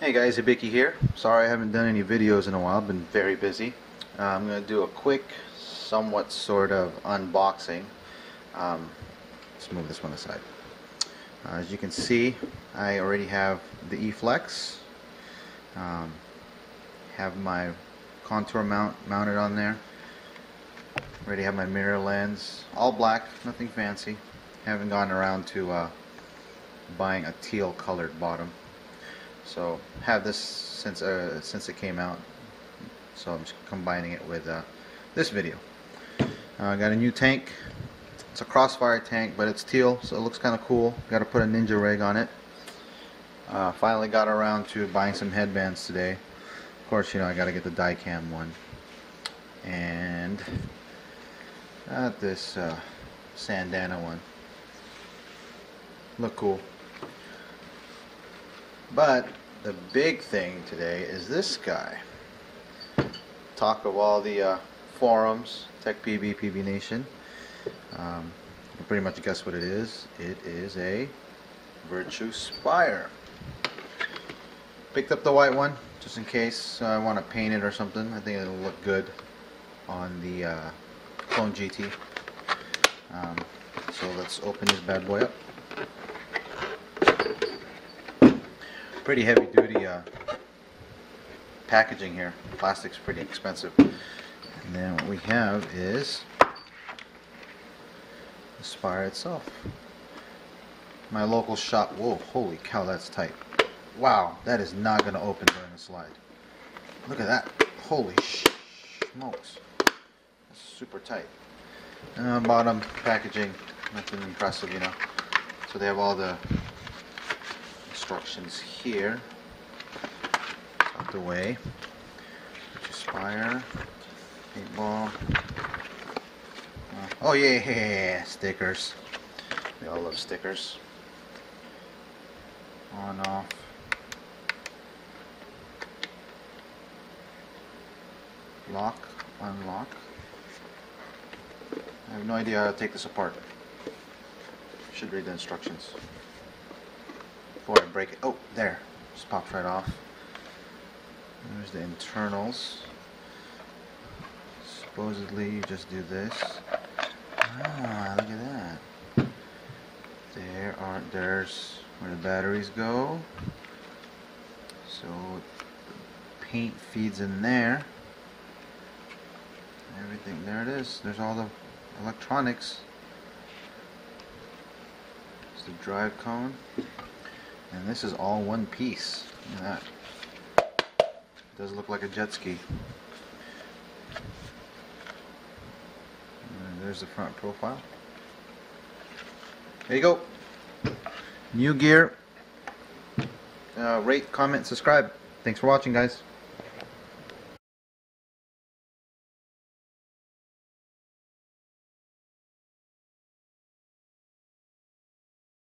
Hey guys, Hebiki here. Sorry I haven't done any videos in a while. I've been very busy. I'm going to do a quick, somewhat sort of unboxing. Let's move this one aside. As you can see, I already have the E-Flex. Have my contour mounted on there. Already have my mirror lens. All black, nothing fancy. Haven't gotten around to buying a teal colored bottom. So have this since it came out, so I'm just combining it with this video. I got a new tank. It's a Crossfire tank, but it's teal, so it looks kind of cool. Got to put a Ninja rig on it. Finally got around to buying some headbands today. Of course, you know, I got to get the Dicam one, and got this Sandana one. Look cool. But the big thing today is this guy. Talk of all the forums, Tech PB, PB Nation. You pretty much guess what it is. It is a Virtue Spire. Picked up the white one just in case I want to paint it or something. I think it'll look good on the Clone GT. So let's open this bad boy up. Pretty heavy duty packaging here. Plastic's pretty expensive. And then what we have is the Spire itself. My local shop. Whoa, holy cow, that's tight. Wow, that is not going to open during the slide. Look at that. Holy smokes. That's super tight. And bottom packaging, nothing impressive, you know. So they have all the instructions here. Out the way. Virtue Spire, paintball. Oh yeah, stickers. We all love stickers. On, off. Lock, unlock. I have no idea how to take this apart. Should read the instructions before I break it. Oh, there. Just pops right off. There's the internals. Supposedly you just do this. Ah, look at that. There's where the batteries go. So the paint feeds in there. Everything, there it is. There's all the electronics. There's the drive cone. And this is all one piece. Look at that. It does look like a jet ski. And there's the front profile. There you go. New gear. Rate, comment, subscribe. Thanks for watching, guys.